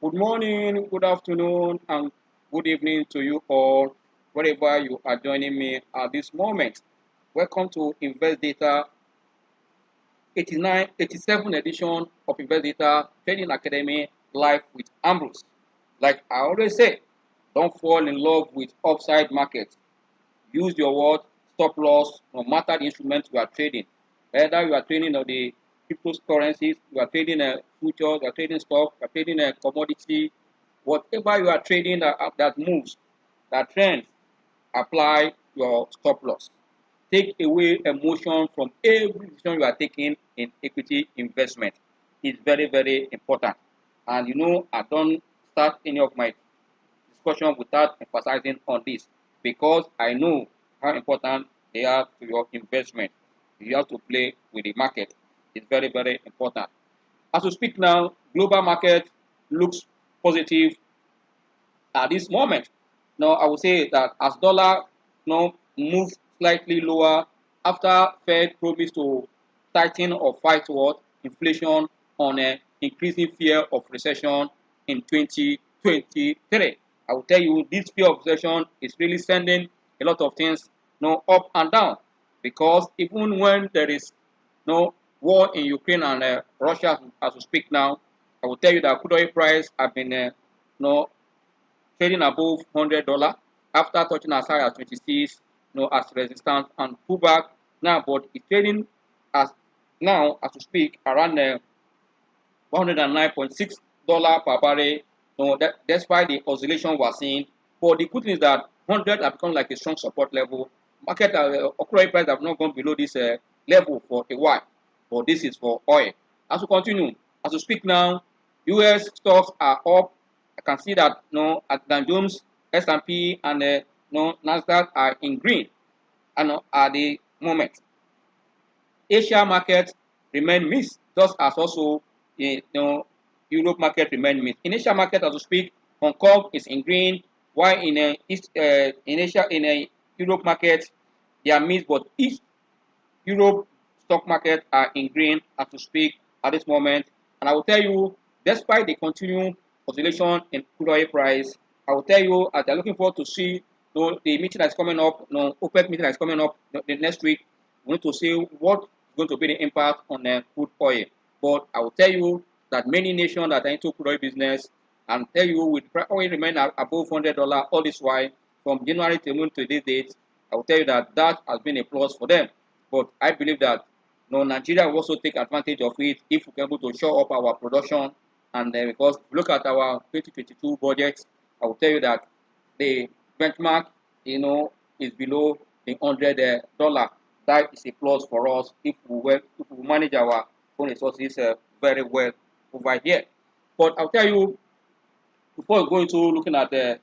Good morning, good afternoon, and good evening to you all, wherever you are joining me at this moment. Welcome to Investdata 87 edition of Investdata Trading Academy live with Ambrose. Like I always say, don't fall in love with upside markets. Use your word stop loss no matter the instrument you are trading. Whether you are trading on the cryptocurrencies, you are trading a futures, you are trading stock, you are trading a commodity, whatever you are trading that moves, that trends, apply your stop loss. Take away emotion from every decision you are taking in equity investment. It's very, very important. And I don't start any of my discussion without emphasizing on this because I know how important they are to your investment. You have to play with the market. It's very, very important. As we speak now, global market looks positive at this moment. Now, I would say that as dollar moved slightly lower after Fed promised to tighten or fight what inflation on increasing fear of recession in 2023. I will tell you this fear of recession is really sending a lot of things up and down because even when there is no war in Ukraine and Russia as we speak now, I will tell you that crude oil price have been no trading above $100 after touching as high as 26, as resistance and pullback now, but it's trading as now as we speak around $109.6 per barrel. That's why the oscillation we're seeing. But the good thing is that 100 have become like a strong support level. Market crude price have not gone below this level for a while, but this is for oil. As we continue, as we speak now, U.S. stocks are up. I can see that at Dan Jones, S&P, and Nasdaq are in green, and at the moment. Asia market remain mixed, just as also Europe market remain mixed. In Asia market, as we speak, Hong Kong is in green, while in Asia Europe market they are mixed, but each Europe stock market are in green as we speak at this moment. And I will tell you, despite the continued oscillation in crude oil price, I will tell you as they're looking forward to see the meeting that's coming up, OPEC meeting that's coming up the next week. We need to see what is going to be the impact on crude oil. But I will tell you that many nations that are into crude oil business and tell you with oil remain above $100 all this while from January to this date, I will tell you that that has been a plus for them. But I believe that Nigeria will also take advantage of it if we're able to show up our production. And because look at our 2022 budget, I will tell you that the benchmark, is below the $100. That is a plus for us if we manage our own resources very well over here. But I'll tell you before we go into looking at the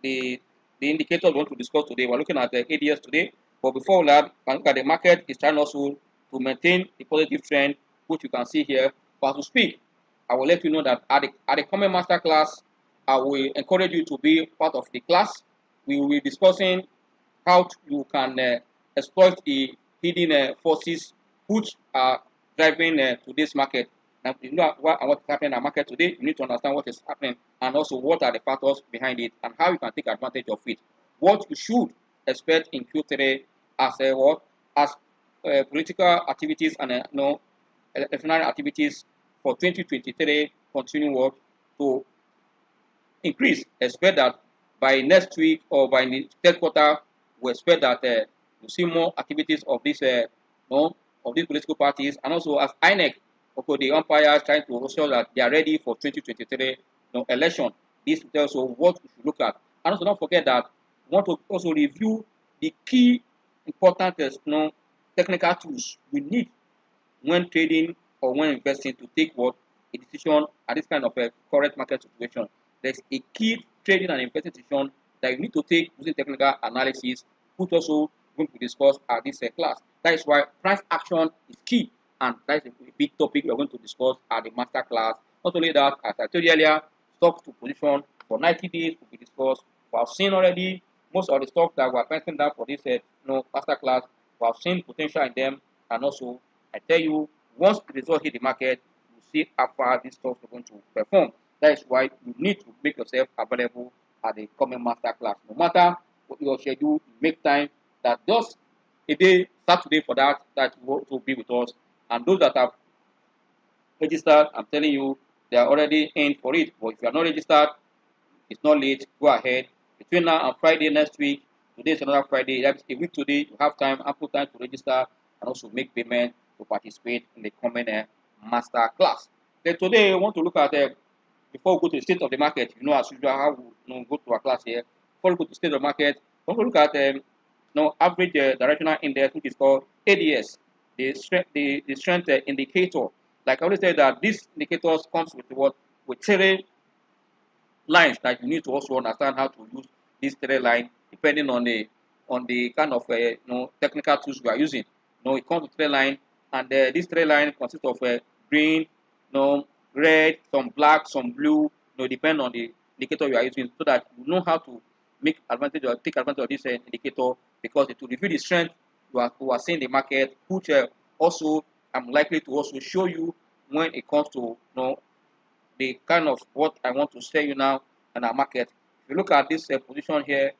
the indicators we want to discuss today, we're looking at the ADS today. But before that, look at the market is trying also to maintain the positive trend, which you can see here. But as we speak, I will let you know that at the comment master class, I will encourage you to be part of the class. We will be discussing how you can exploit the hidden forces which are driving today's market. Now, you know what is happening in our market today, you need to understand what is happening and also what are the factors behind it and how you can take advantage of it. What you should expect in Q3 as what as political activities and electionary activities for 2023 continue what to increase. Expect that by next week or by the third quarter, we expect that we see more activities of this of these political parties and also as INEC, okay, the umpires trying to ensure that they are ready for 2023 election. This is also what we should look at. And also don't forget that we want to also review the key important technical tools we need when trading or when investing to take what a decision at this kind of a correct market situation. There's a key trading and investing decision that you need to take using technical analysis, which also going to discuss at this class. That is why price action is key, and that is a big topic we are going to discuss at the master class. Not only that, as I told you earlier, stocks to position for 90 days will be discussed. We have seen already most of the stocks that we are penciling down for this master class. We have seen potential in them, and also I tell you, once the result hit the market, you see how far these stocks are going to perform. That is why you need to make yourself available at the coming master class. No matter what your schedule, make time that just a day, Saturday for that you want to be with us. And those that have registered, I'm telling you, they are already in for it. But if you are not registered, it's not late. Go ahead. Between now and Friday next week, today is another Friday. That's a week today. You have time, ample time to register and also make payment to participate in the coming master class. Then today, I want to look at before we go to the state of the market. You know, as usual, how we go to our class here. Before we go to the state of the market, I want to look at average directional index, which is called ADS, the strength indicator. Like I always say that this indicators comes with what with three lines that you need to also understand how to use this three line depending on the kind of technical tools you are using. It comes with three line, and this three line consists of green, red, some black, some blue. Depend on the indicator you are using, so that you know how to make advantage or take advantage of this indicator, because it will reveal the strength you are seeing in the market, which also I'm likely to also show you when it comes to the kind of what I want to say you now in our market. If you look at this position here,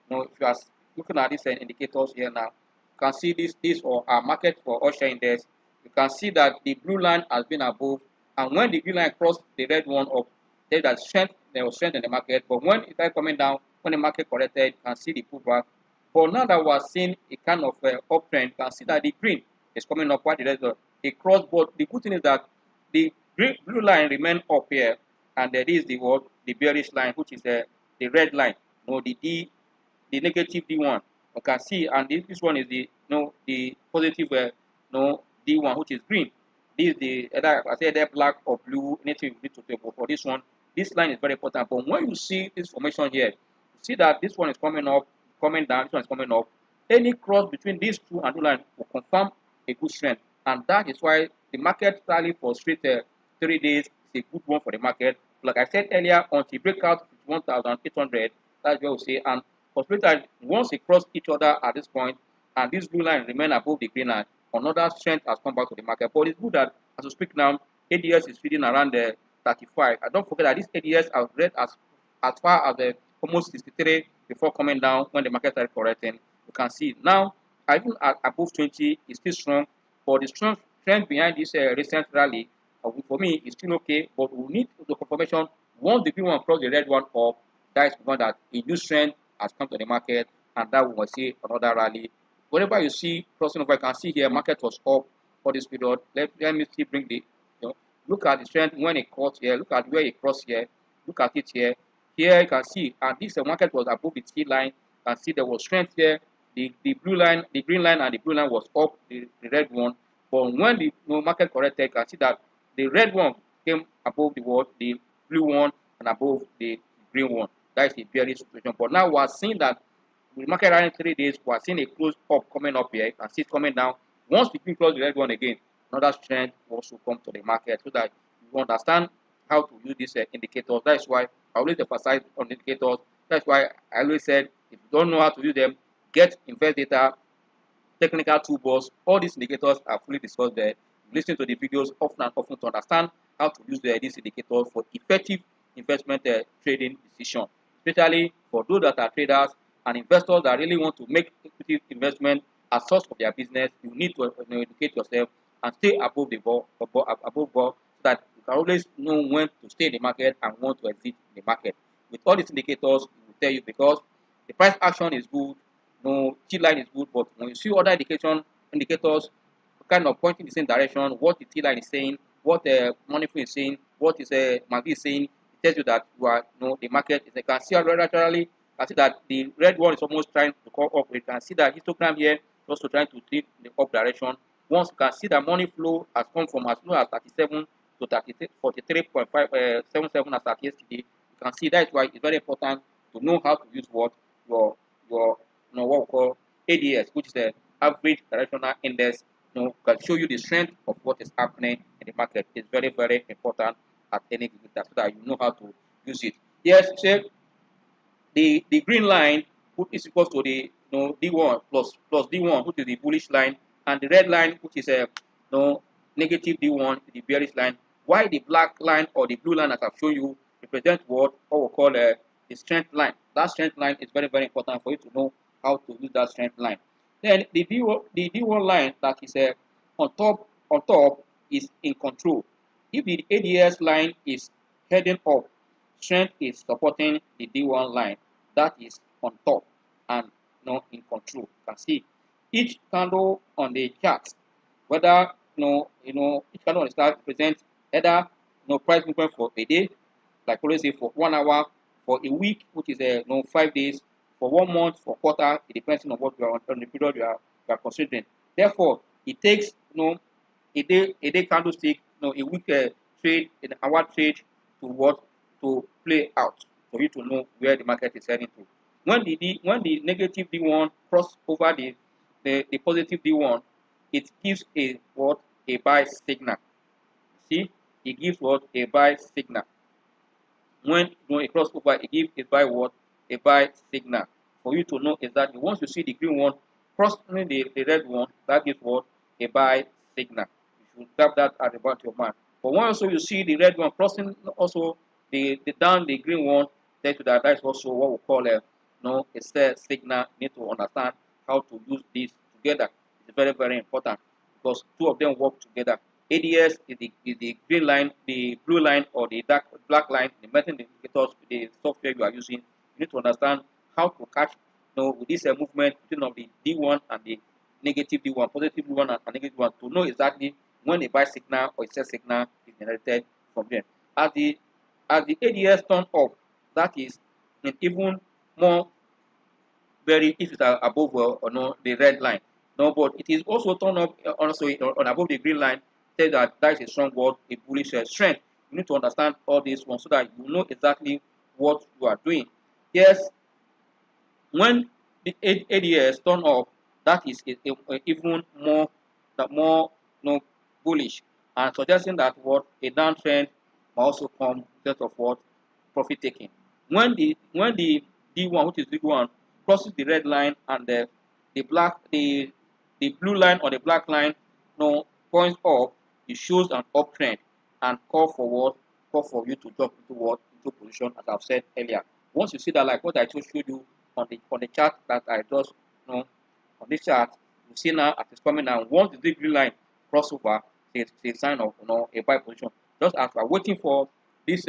if you are looking at these indicators here now, you can see this or our market for all share index. You can see that the blue line has been above, and when the green line crossed the red one up, there's strength. There was strength in the market, but when it started coming down, when the market corrected, you can see the pullback. But now that we are seeing a kind of uptrend, you can see that the green is coming up. What the rest of the cross, but the good thing is that the blue line remain up here, and there is the bearish line, which is the red line. The negative D1. You can see, and this one is the positive D1, which is green. This is the either I say either black or blue, anything you need to take. But for this one, this line is very important. But when you see this formation here, you see that this one is coming up, coming down, this one is coming up. Any cross between these two and two lines will confirm a good strength, and that is why the market rally for straight 3 days is a good one for the market. Like I said earlier, until breakout 1,800, that's what we say. And for straight time, once they cross each other at this point, and this blue line remain above the green line, another strength has come back to the market. But it's good that as we speak now, ADS is feeding around the 35. And don't forget that this ADS has read as far as the almost 63 before coming down when the market started correcting. You can see now, even at above 20 is still strong, but the strong trend behind this recent rally for me is still okay. But we need the confirmation once the green one cross the red one up. That is one that a new trend has come to the market, and that we will see another rally. Whenever you see crossing over, you can see here market was up for this period. Let me see bring the look at the trend when it crossed here. Look at where it crossed here. Look at it here. Here you can see, and this market was above the T line. You can see there was strength here. The blue line, the green line, and the blue line was up. The red one, but when the market corrected, you can see that the red one came above the blue one, and above the green one. That is a bearish situation. But now we are seeing that the market running 3 days, we are seeing a close up coming up here. You can see it coming down. Once we close the red one again, another trend will also come to the market, so that you understand how to use these indicators. That is why I always emphasize on indicators. That's why I always said, if you don't know how to use them, get Investdata technical toolbox. All these indicators are fully discussed there. Listen to the videos often and often to understand how to use these indicators for effective investment trading decision, especially for those that are traders and investors that really want to make equity investment a source of their business. You need to educate yourself and stay above the ball, so that you can always know when to stay in the market and when to exit the market. With all these indicators, it will tell you, because the price action is good, T line is good, but when you see other indicators kind of pointing the same direction, what the T line is saying, what the money flow is saying, what is MACD is saying, it tells you that you are the market is. You can see laterally, you can see that the red one is almost trying to come up. You can see that histogram here is also trying to take the up direction. Once you can see that money flow has come from as low as 37 to 43.577 as at yesterday. You can see that is why it's very important to know how to use what your what we call ADS, which is the average directional index. Can show you the strength of what is happening in the market. It's very, very important at any given time, so that you know how to use it. Yes, check the green line, which is equal to the D1 plus D1, which is the bullish line, and the red line, which is a negative D1, the bearish line. Why the black line or the blue line, as I've shown you, represent what we call the strength line. That strength line is very, very important for you to know how to use that strength line. Then the D1 line that is on top is in control. If the ADS line is heading up, strength is supporting the D1 line that is on top and in control. You can see each candle on the chart, whether each candle on the chart represents either price movement for a day, like always say for 1 hour, for a week, which is 5 days, for 1 month, for quarter. It depends on what you are on the period you are considering. Therefore, it takes a day candlestick, a week trade, an hour trade to play out for you to know where the market is heading to. When the negative D1 cross over the positive D1, it gives a buy signal. See, it gives a buy signal. When it cross over, it gives a buy signal for you to know exactly. Once you see the green one crossing the red one, that gives a buy signal. You should have that at the back of your mind. But when also you see the red one crossing also the down the green one, that is also what we call a sell signal. You need to understand how to use this together. It's very, very important because two of them work together. ADS is the green line, the blue line, or the black line, the method indicators, the software you are using. You need to understand how to catch with this movement between of the D1 and the negative D1, positive D1 and negative D1, to know exactly when a buy signal or a sell signal is generated from them. As the ADS turn up, that is an even more very if it's above or no the red line. No, but it is also turn up also on above the green line. Say that is a strong word, a bullish strength. You need to understand all this one so that you know exactly what you are doing. Yes, when the ADS turn up, that is even more bullish and suggesting that a downtrend might also come instead of profit taking. When the D1, which is the one, crosses the red line and the blue line or the black line points up, it shows an uptrend and call for you to jump into position, as I've said earlier. Once you see that, like what I just showed you on the chart that I just on this chart, you see now as it's coming down. Once the green line crossover, it's a sign of a buy position. Just as we're waiting for this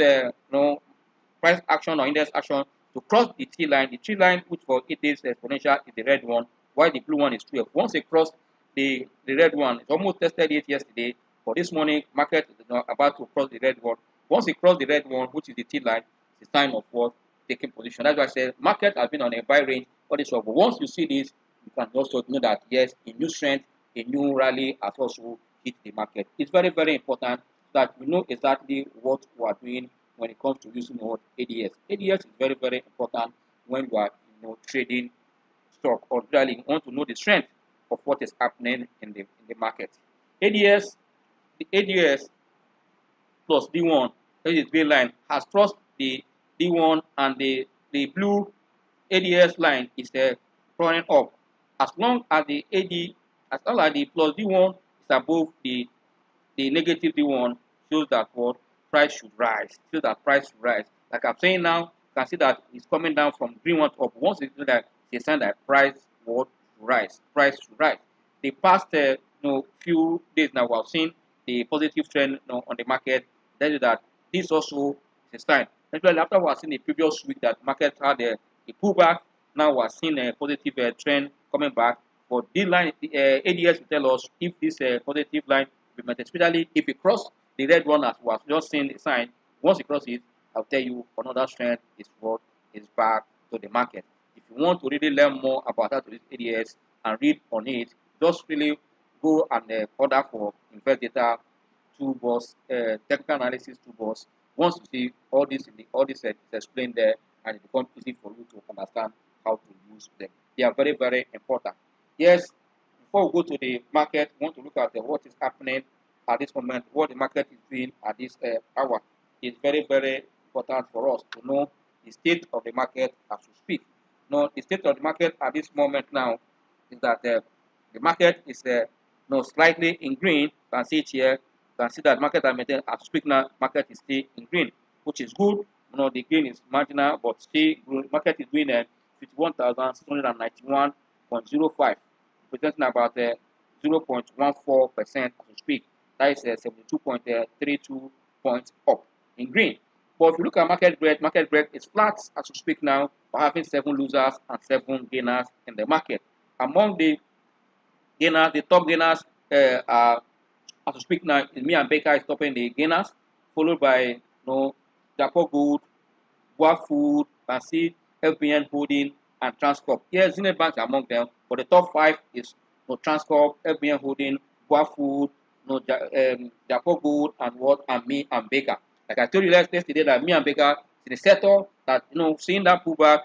price action or index action to cross the T line, which for 8 days exponential is the red one, while the blue one is 12. Once they cross the red one, it's almost tested it yesterday. For this morning, market is about to cross the red one. Once it cross the red one, which is the T line, it's a sign of taking position. That's why I said market has been on a buy range for this one. But once you see this, you can also know that yes, a new strength, a new rally has also hit the market. It's very, very important that we know exactly what we are doing when it comes to using ADS. ADS is very, very important when you are trading stock, or really you want to know the strength of what is happening in the market. The ADS plus D1, that is green line, has crossed the D1 and the blue ADS line is running up. As long as the plus D1 is above the negative D1, shows that price should rise. Shows that price should rise. Like I'm saying now, you can see that it's coming down from green one to up. Once it's do that, it's a sign that price will rise. Price should rise. The past few days now, we have seen the positive trend on the market. That is that this also is a sign. Especially after we have seen the previous week that market had a pullback, now we are seeing a positive trend coming back. But this line, the ADS will tell us if this positive line will maintain, especially if it cross the red one as we have just seen the sign. Once it crosses it, I'll tell you another trend is back to the market. If you want to really learn more about how to use ADS and read on it, just really go and order for Investdata toolbox, technical analysis toolbox. Once you see all this is explained there, and it becomes easy for you to understand how to use them. They are very, very important. Yes, before we go to the market, we want to look at what is happening at this moment, what the market is doing at this hour. It's very, very important for us to know the state of the market as we speak. Now, the state of the market at this moment now is that the market is slightly in green. You can see it here can see that market are maintained as we speak now. Market is still in green, which is good. The green is marginal, but still market is doing 51,691.05, representing about 0.14% as we speak. That is 72.32 points up in green. But if you look at market break is flat as we speak now. We're having 7 losers and 7 gainers in the market. Among the gainers, the top gainers are, as we speak now, me and Baker is topping the gainers, followed by Japo Gold, Boa Food, Basi, FBN Holding, and Transcorp. Yes, Zenith Bank are among them, but the top 5 is Transcorp, FBN Holding, Boa Food, Japo Gold, and me and Baker. Like I told you yesterday that me and Baker in the sector that seeing that pullback,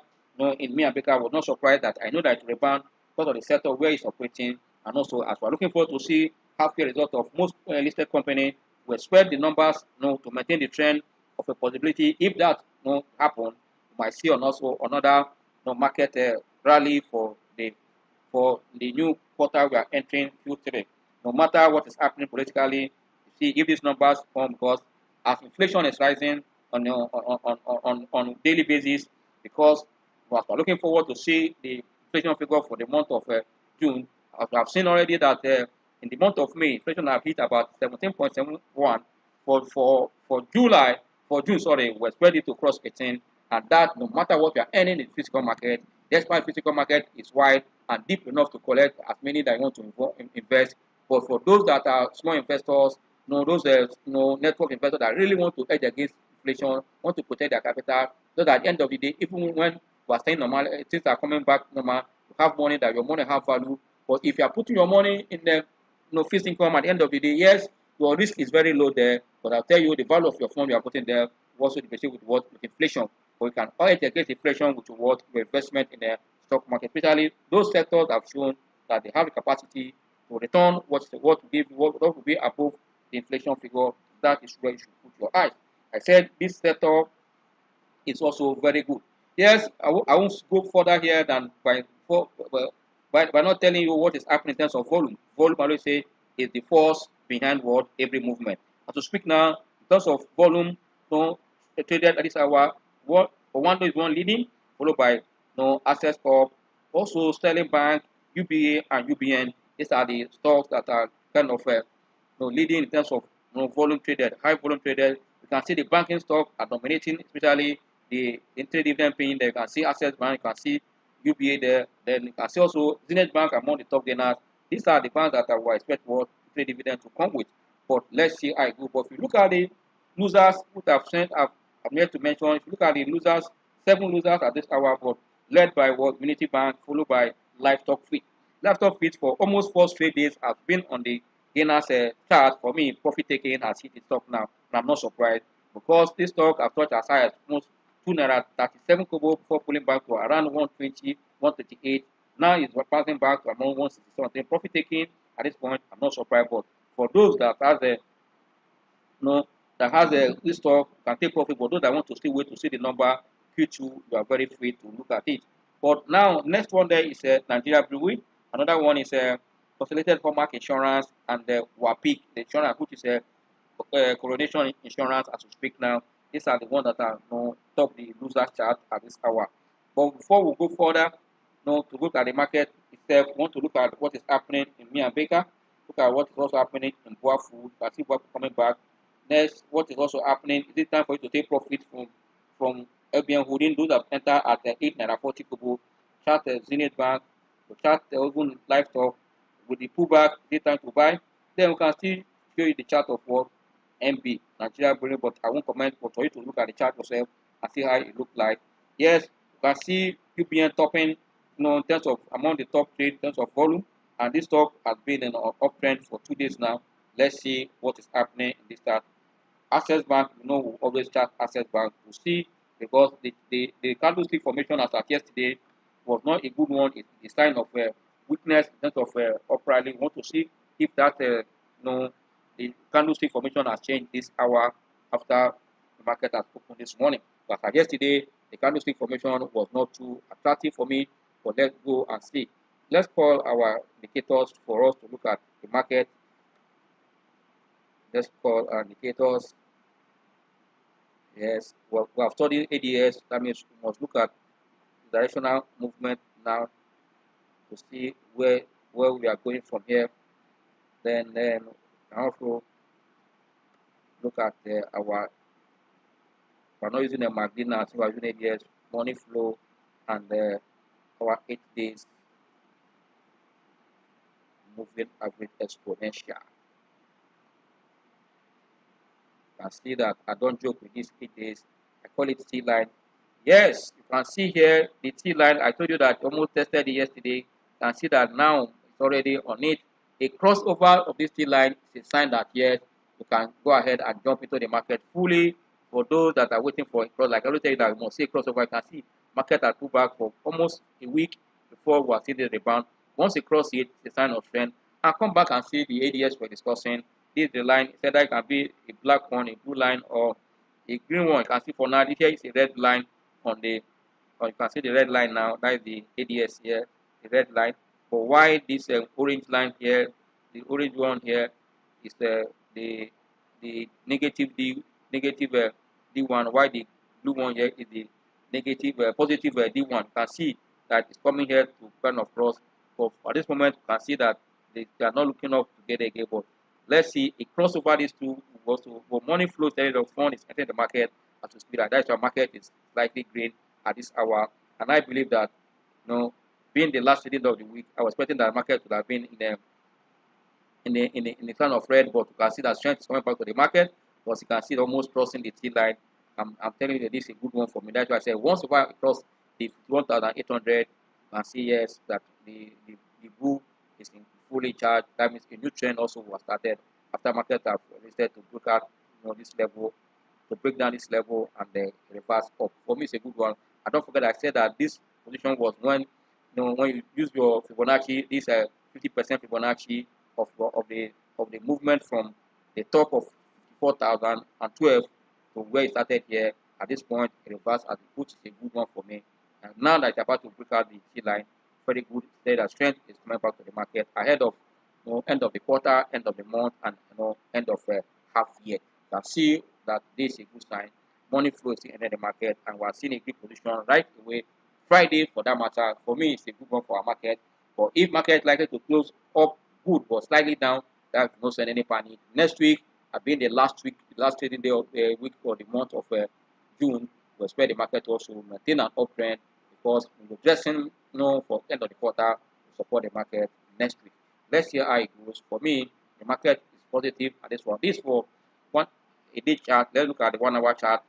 in me and Baker, I was not surprised that I know that it rebound because of the sector where it's operating, and also as we're looking forward to see half-year result of most listed companies, we expect the numbers to maintain the trend of a possibility. If that happen, we might see also another market rally for the new quarter we are entering Q3. No matter what is happening politically, see if these numbers come, because as inflation is rising on daily basis, because we are looking forward to see the inflation figure for the month of June. As we have seen already that in the month of May, inflation have hit about 17.71. For July, for June, sorry, we're expected to cross 18, and that no matter what we are earning in the physical market, despite physical market is wide and deep enough to collect as many that want to invest. But for those that are small investors, those network investors that really want to hedge against inflation, want to protect their capital, so that at the end of the day, even when we are saying normal, things are coming back normal, you have money, that your money have value. But if you are putting your money in the fixed income, at the end of the day, yes, your risk is very low there, but I'll tell you the value of your fund you are putting there will also depreciate with inflation. But you can hedge against inflation with your investment in the stock market. Especially those sectors have shown that they have the capacity to return what will be above the inflation figure. That is where you should put your eyes. I said this sector is also very good. Yes, I won't go further here than by not telling you what is happening in terms of volume. Volume, I always say, is the force behind what every movement. As to speak now, in terms of volume, traded at this hour, one is one leading, followed by Access Corp, also Sterling Bank, UBA, and UBN. These are the stocks that are kind of leading in terms of volume traded, high volume traded. You can see the banking stock are dominating, especially the dividend paying there. You can see Access Bank, you can see UBA there. Then you can see also Zenith Bank among the top gainers. These are the banks that I will expect what trade dividend to come with. But let's see how it goes. But if you look at the losers who have sent, I've yet to mention. If you look at the losers, 7 losers at this hour, but led by what Unity Bank, followed by Livestock Feed. Livestock Feed for almost 4 straight days has been on the gainers chart. For me, profit taking has hit the stock now, and I'm not surprised because this stock has touched as high as almost 2.37 kobo before pulling back to around 120, 138. Now it's passing back to around 160 Profit taking at this point, I'm not surprised, but for those that has this stock can take profit, but those that want to still wait to see the number Q2, you are very free to look at it. But now, next one there is Nigeria Brewery. Another one is Consolidated Hallmark Insurance and WAPIC, the insurance, which is Coronation Insurance as we speak now. These are the ones that are top the loser chart at this hour. But before we go further, to look at the market itself, we want to look at what is happening in Me and Baker. Look at what is also happening in Boa Food. I see Boa coming back. Next, what is also happening? Is it time for you to take profit from LBN Holding? Those that enter at 8.40 kobo. Chart Zenith Bank, chart even Livestock. With the pullback, is it time to buy? Then we can still show you the chart of what MB, Nigeria Brewery, but I won't comment, but for you to look at the chart yourself and see how it looks like. Yes, you can see UPN topping, in terms of among the top trade, in terms of volume, and this stock has been in an uptrend for 2 days now. Let's see what is happening in this chart. Access Bank, we always chart Access Bank to see, because the candlestick formation as at yesterday was not a good one. It's a sign of weakness in terms of uprally. We want to see if that the candlestick formation has changed this hour after the market has opened this morning. But yesterday, the candlestick formation was not too attractive for me. But let's go and see. Let's call our indicators for us to look at the market. Let's call indicators. Yes, well, we have studied ADS. That means we must look at directional movement now to see where we are going from here. Then also look at our, we're not using a MACD now, so we're using ADS, money flow, and our 8 days moving average exponential. You can see that I don't joke with these 8 days. I call it T line. Yes, you can see here the T line. I told you that I almost tested it yesterday. You can see that now it's already on it. A crossover of this T line is a sign that yes, you can go ahead and jump into the market fully. For those that are waiting for a cross, like I will tell you that you must see a crossover. You can see market has pulled back for almost a week before we are seeing the rebound. Once it crosses it, it's a sign of trend. And come back and see the ADS we're discussing. This is the line. It said that it can be a black one, a blue line, or a green one. You can see for now, this here is a red line on the, or you can see the red line now. That is the ADS here, the red line. But why this orange line here, the orange one here, is the negative D1. Why the blue one here is the negative positive D1. You can see that it's coming here to kind of cross. But at this moment, you can see that they are not looking up together again. But let's see, it cross over these two. Also, but money flow telling the fund is entering the market as we speak. That's why market is slightly green at this hour. And I believe that, being the last trading of the week, I was expecting that market would have been in the kind of red, but you can see that strength is coming back to the market. Because you can see it almost crossing the T line. I'm telling you that this is a good one for me. That's why I said once over across the 1,800, you can see yes that the bull is in fully charged. That means a new trend also was started after market have resisted to break out this level, to break down this level and then reverse up. For me, it's a good one. And don't forget I said that this position was when you use your Fibonacci, this 50% Fibonacci of the movement from the top of 4,012 to where it started here. At this point, it reversed as which is a good one for me. And now that it's about to break out the T line, very good. Say that strength is coming back to the market ahead of end of the quarter, end of the month, and end of half year. You can see that this is a good sign. Money flow is entering the market, and we are seeing a good position right away. Friday, for that matter, for me, it's a good one for our market. But if market is likely to close up good but slightly down, that's no send any panic. Next week, being the last week, the last trading day of the week for the month of June, we expect the market to also maintain an uptrend because we're dressing, for end of the quarter to support the market next week. Let's see how it goes. For me, the market is positive at this one. This for one a day chart. Let's look at the 1 hour chart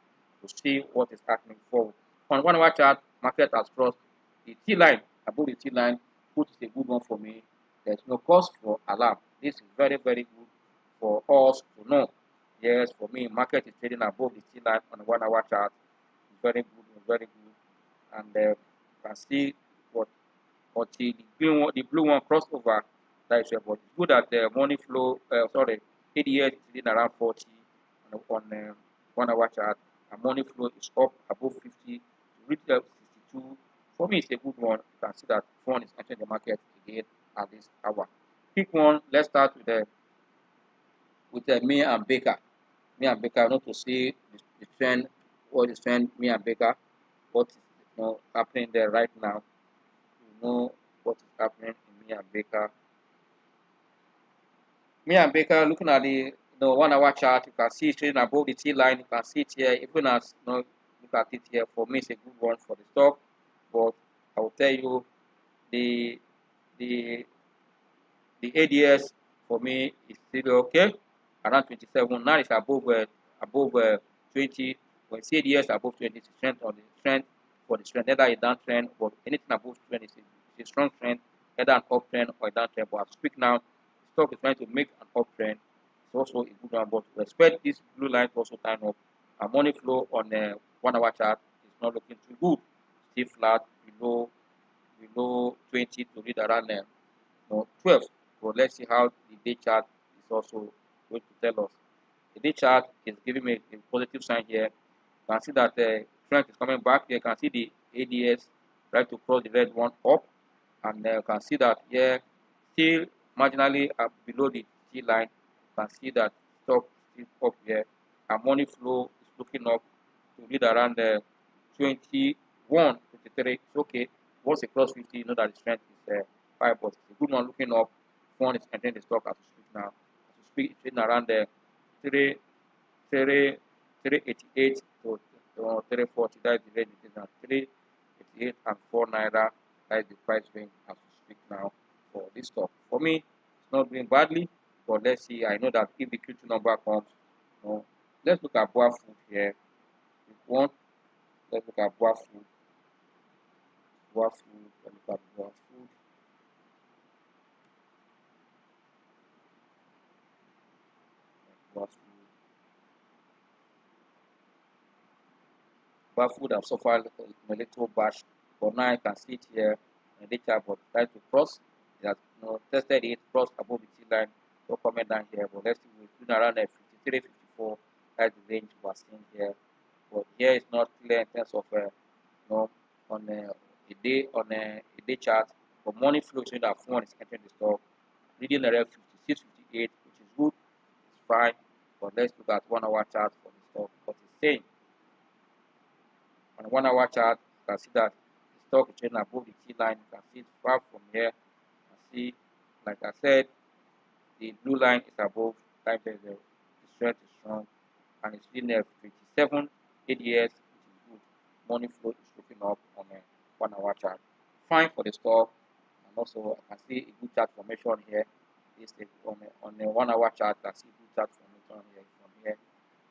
to see what is happening forward. On 1 hour chart, market has crossed the T line, above the T line, which is a good one for me. There's no cause for alarm. This is very, very good for us to know. Yes, for me, market is trading above the T line on the 1 hour chart. Very good, very good. And you can see what the green one, the blue one crossed over. That is but it's good that the money flow, ADS is sitting around 40 on 1 hour chart. And money flow is up above 50 to reach 62. For me, it's a good one. You can see that fund is entering the market again at this hour. Pick one. Let's start with me and Baker. Me and Baker, not to see the trend, what is trend, me and Baker, what is happening there right now. You know what is happening in me and Baker. Me and Baker, looking at the 1 hour chart, you can see it trading above the T line. You can see it here, even as look at it here. For me, it's a good one for the stock, but I will tell you the the ADS for me is still okay, around 27. Now it's above 20. When CDS above 20, it's strength on the strength for the strength, either a downtrend or anything above 20 is a strong trend, either an uptrend or a downtrend. But as speak now, stock is trying to make an uptrend. It's also a good one, but we expect this blue line to also turn up. Our money flow on the 1 hour chart is not looking too good. Still flat below 20 to read around 12. But let's see how the day chart is also going to tell us. The day chart is giving me a positive sign here. You can see that the trend is coming back. You can see the ADS try to cross the red one up, and you can see that here still marginally below the T line. You can see that stock is up here, and money flow is looking up to read around the 21, 23. It's okay. Once it cross 50, you know that the strength is 5, but it's a good one looking up. One is entering the stock as we speak now. As we speak, it's trading around the 3, 3, 388 to 340. That is the range it is now. 388 and 4 naira. That is the price range as we speak now for this stock. For me, it's not doing badly, but let's see. I know that if the Q2 number comes, you know, let's look at Boa Food here. If one, let's look at Boa Food. Boa Food. Let's look at Boa Food. Boa Food. Boa Food have suffered a little bash, but now I can see it here in the chart, but try to cross. It has, you know, tested it, crossed above the T line. No comment down here, but let's see. We're doing around 53, 54. That's the range we're seeing here. But here it's not clear in terms of you know, on a day chart. But money flow showing that phone is entering the stock, reading around 56, 58, which is good. It's fine. But let's look at 1 hour chart for the stock. What it's saying on the 1 hour chart, you can see that the stock is trading above the T line. You can see it far from here. You can see, like I said, the blue line is above. Like the strength is strong, and it's been there 57 ADS, which is good. Money flow is looking up on a 1 hour chart. Fine for the stock, and also I can see a good chart formation here. This is on a 1 hour chart. I see good chart formation here from here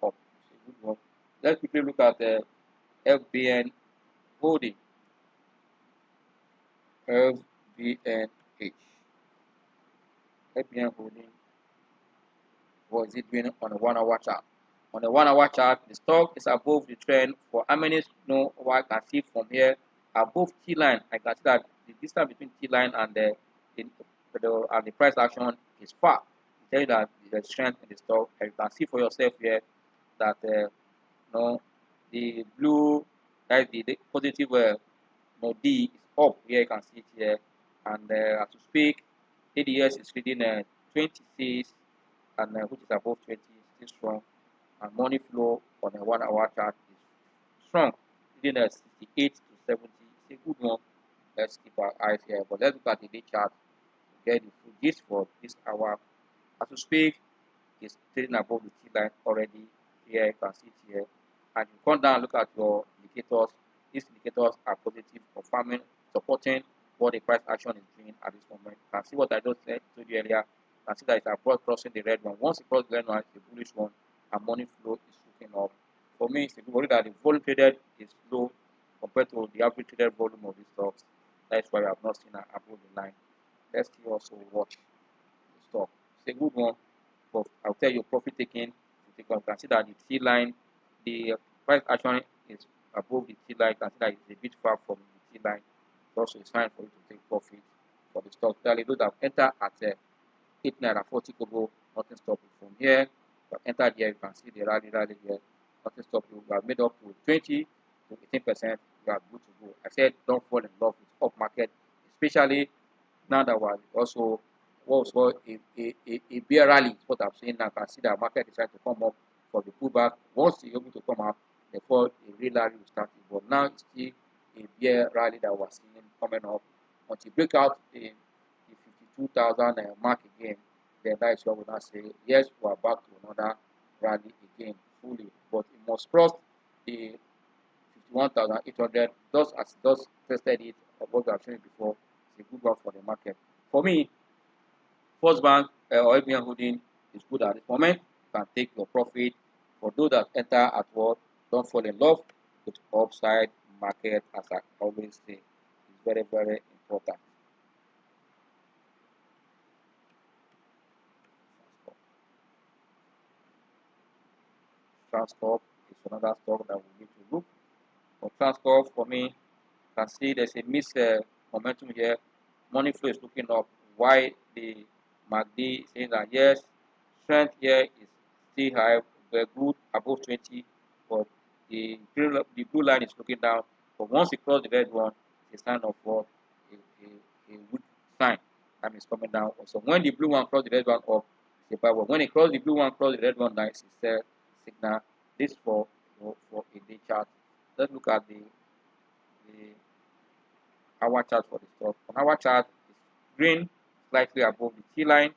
up. It's a good one. Let's quickly look at the FBN holding. FBNH. FBN holding. What is it doing on a 1 hour chart? On the 1 hour chart, the stock is above the trend. For how many know what I can see from here? Above T line, I can see that the distance between T line and the price action is far. It tells you that there is strength in the stock. And you can see for yourself here that you know, the blue, that is the positive D is up here. You can see it here, and as we speak, ADS is reading 26, and which is above 20, still strong. And money flow on a 1 hour chart is strong, reading 68 to 70. It's a good one. Let's keep our eyes here, but let's look at the day chart to get the full gist for this hour. As we speak, it's trading above the T line already. Here you can see it here, and you come down, look at your indicators. These indicators are positive, confirming, supporting what the price action is doing at this moment. You can see what I just said told you earlier. You can see that it's above crossing the red one. Once it crosses the red one, it's a bullish one, and money flow is looking up. For me, it's a good worry that the volume traded is low compared to the average traded volume of these stocks. That's why we have not seen an above the line. Let's see also watch the stock. It's a good one, but I'll tell you profit taking. You can see that the T line, the price action is above the T line. You can see that it's a bit far from the T line. It's also a sign for you to take profit for the stock. Clearly, those that enter at 8 naira 40 kobo, nothing stop you from here. But enter here, you can see the rally here. Nothing stop you. You have made up to 20 to 18%. You are good to go. I said don't fall in love with up market, especially now that we're also also a bear rally. What I'm saying now, I can see that market is trying to come up for the pullback. Once you're able to come out, therefore a real rally will start. But now it's still a bear rally that we're seeing coming up. Once you break out the 52,000 mark again, then that is what we now say, yes, we're back to another rally again fully. But it must cross the 51,800. Thus, as thus tested it, of what I've shown you before, it's a good one for the market. For me, First Bank or FBN holding is good at this moment. You can take your profit. For those that enter at what, don't fall in love with upside market, as I always say. It's very, very important. Transcorp is another stock that we need to look. For Transcorp, for me, you can see there's a missed momentum here. Money flow is looking up. Why the MACD is saying that yes, strength here is still high, very good, above 20, but the blue line is looking down. But once it crosses the red one, it's a sign of what a good sign. That means coming down. So when the blue one crosses the red one up, it's a buy one. When it cross the blue one, cross the red one, now it's a sell signal. This for a day chart. Let's look at the hour chart for the stock. On our chart, it's green, slightly above the T line.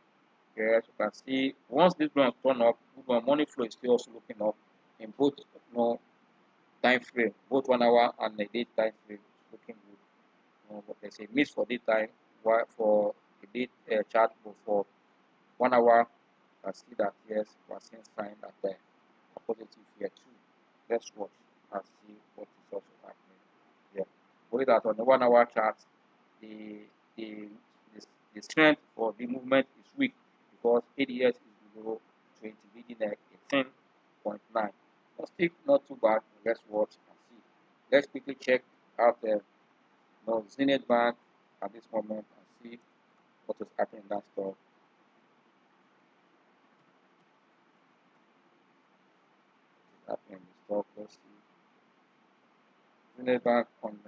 Yes, you can see once this one turn up, money flow is still also looking up in both time frame, both 1 hour and a day time frame is looking good. But there's a miss for daytime, while for the day chart, but for 1 hour, you can see that yes, we are seeing sign that are positive here too. Let's watch and see what is also happening here. Only that on the 1 hour chart, the the, the the strength for the movement is weak because ADS is below 20, leading at 18.9. But still not too bad. Let's watch and see. Let's quickly check out the Zenith Bank at this moment and see what is happening in that stock. Happening in the stock. Let's see. Zenith Bank on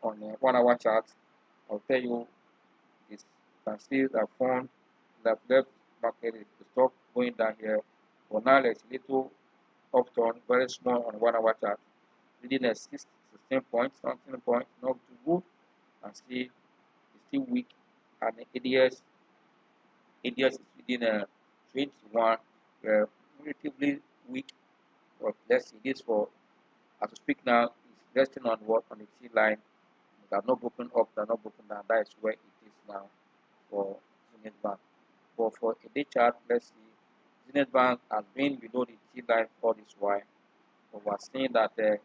the 1 hour chart. I'll tell you this. You can see that fund left market is the stock going down here. But now there's a little upturn, very small on 1 hour chart, leading at 16 points, something point, not too good. And see it's still weak. And the ADS is within a 21, relatively weak. But let's see this for as we speak now, it's resting on what on the T line. They are not broken up, they are not broken down. That is where it is now for Zenith Bank. But for a day chart, let's see, Zenith Bank has been below the T line for this while. But we are seeing that the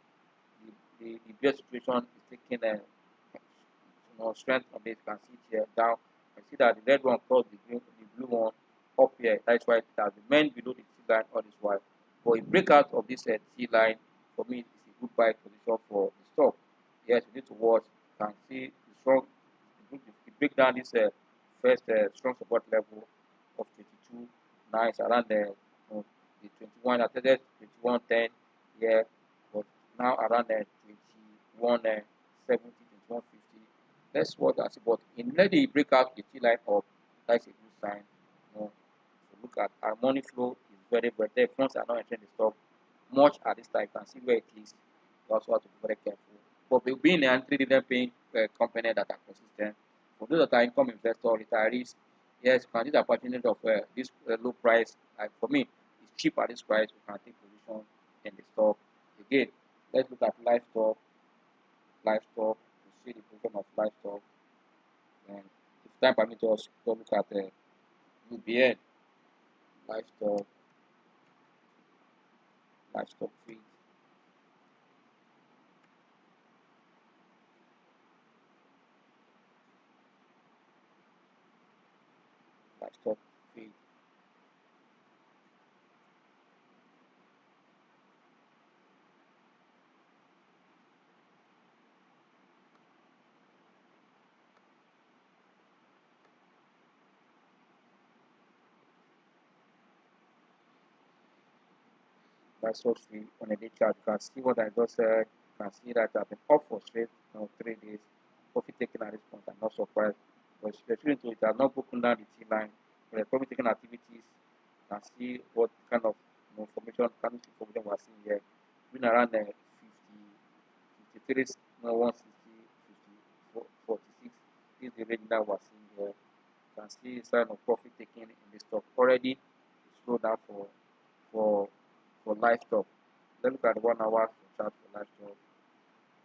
best situation is taking a strength on this. You can see it here down. You can see that the red one crossed the blue one up here. That's why it has remained below the T line all this while. For a breakout of this T line, for me, it's a good buy position for the stock. Yes, you need to watch. You can see the strong. It break down this first strong support level of 22. Now it's around the 21. I said 21.10 here, but now around the 21.70, 21.50. Let's watch and see. But in let the breakout the T line up, that's a good sign. So look at our money flow is very there. Funds are not entering the stock much at this time. You can see where it is. You also have to be very careful. But being an anti-dividend paying company that are consistent, for those that are income investor, retirees, yes, you can see the opportunity of this low price. Like for me, it's cheap at this price. We can take position in the stock. Again, let's look at livestock. Livestock, you see the position of livestock. And if time permits us, go look at UBN, livestock, livestock feed. Livestock feed. Livestock feed on a day chart. You can see what I just said. You can see that I've been up for straight 3 days. Profit taking at this point. I'm not surprised. But especially to it has not broken down the T line. For the profit taking activities, you can see what kind of information, kind of information we're seeing here. Been around 53, 160, 50, 46. This is the range that we're seeing here. You can see sign of profit taking in the stock already. Slow down for livestock. Let's look at the 1 hour chart for livestock.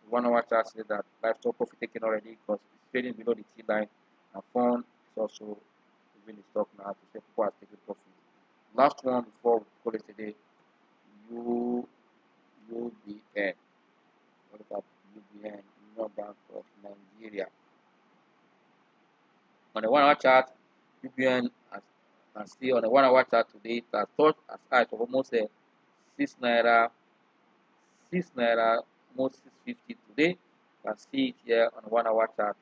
The 1 hour chart says that livestock profit taking already because it's trading below the T line, and fund is also moving the stock now to say people are taking profit. Last one before we call it today, UBN. What about UBN? Union Bank of Nigeria. On the 1 hour chart, UBN can see on the 1 hour chart today it has touched as high of almost 6 naira, 6 naira, almost 650 today. You can see it here on the 1 hour chart.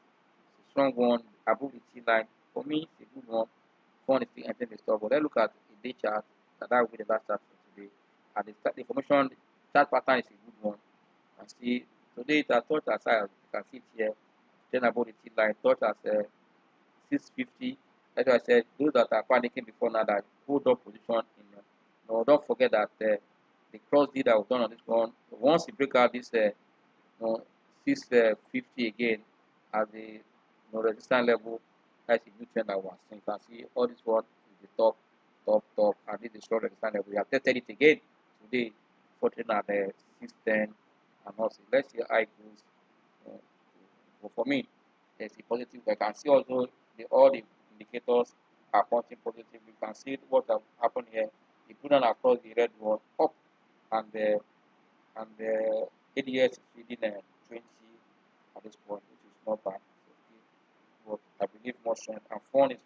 It's a strong one above the T line. For me, it's a good one. Fund is still entering the stock. But let's look at the day chart. That will be the last chart for today. And the information chart pattern is a good one. And see today it has touched as high as you can see it here. Then above the T line, touched as 650. That's why I said those that are panicking before now that hold up position in. Don't forget that the cross deal that was done on this one. Once you break out this 650 again at the resistance level, that's a new trend that was. So you can see all this one is the top, and this is short resistance level. We have tested it again today, fortunately at the 610, and also let's see how it goes. Uh, but for me, there's a positive. I can see also all the indicators are pointing positive. You can see what have happened here. The put on across the red one up, and the ADS is reading 20 at this point, which is not bad. But I believe more strength, and phone is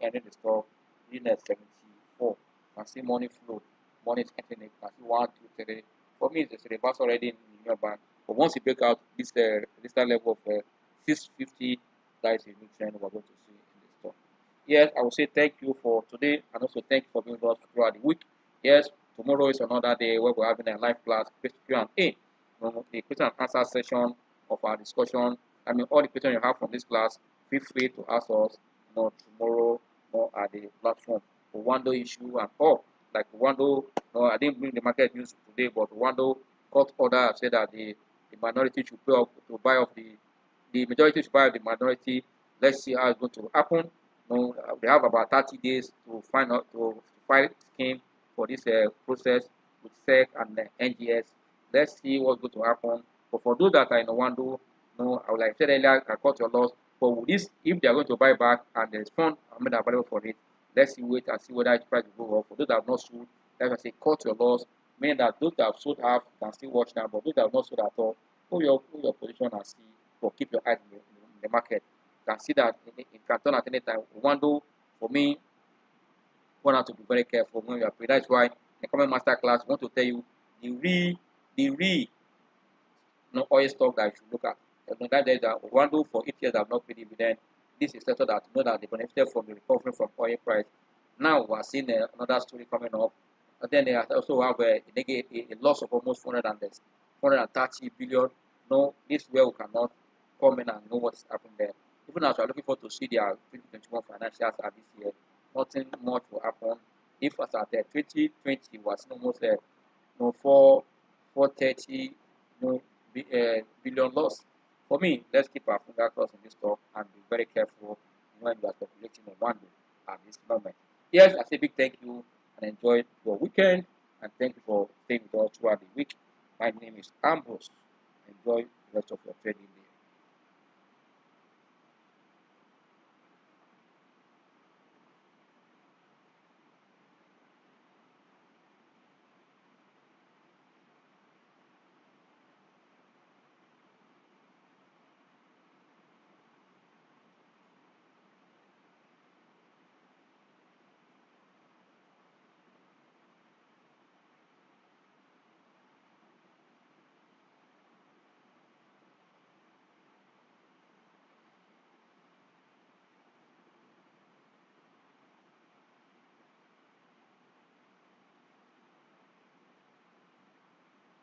ending the stock reading 74. You can see money flow, money is entering. You can see 1, 2, 3. For me, it's a reverse already in your bank. But once you break out this level of 650, that is a new trend we're going to see in the stock. Yes, I will say thank you for today, and also thank you for being with us throughout the week. Yes, tomorrow is another day where we're having a live class, Q&A, the question and answer session of our discussion. I mean, all the questions you have from this class, feel free to ask us tomorrow at the platform. For Wando issue and all, like Wando, I didn't bring the market news today, but Wando court order said that the minority should pay up to buy off the majority should buy off the minority. Let's see how it's going to happen. They have about 30 days to find out to file scheme for this process with SEC and the NGS. Let's see what's going to happen. But for those that are in Wando, I would like said earlier, I cut your loss. But with this, if they are going to buy back and there is fund available for it, let's see wait and see whether the price will go up. For those that have not sold, like I say, cut your loss. Meaning that those that have sold half can still watch now, but those that have not sold at all, hold your position and see, or keep your eyes in the market. You can see that it can turn at any time. Wando, for me, one have to be very careful when you are paid. That's why in the coming master class, we want to tell you the real oil stock that you should look at. That there is a Wando for 8 years have not paid dividend. This is sector that you know that they benefited from the recovery from oil price. Now we are seeing another story coming up. And then they also have a loss of almost 430 billion. No, this is where we cannot come in and know what's happening there. Even as we are looking forward to see their 2021 financials at this year, nothing much will happen. If as at 2020 was almost 430 billion loss. For me, let's keep our finger crossed in this stock and be very careful when you are speculating on one day at this moment. Yes, I say big thank you and enjoy your weekend, and thank you for staying with us throughout the week. My name is Ambrose. Enjoy the rest of your trading day.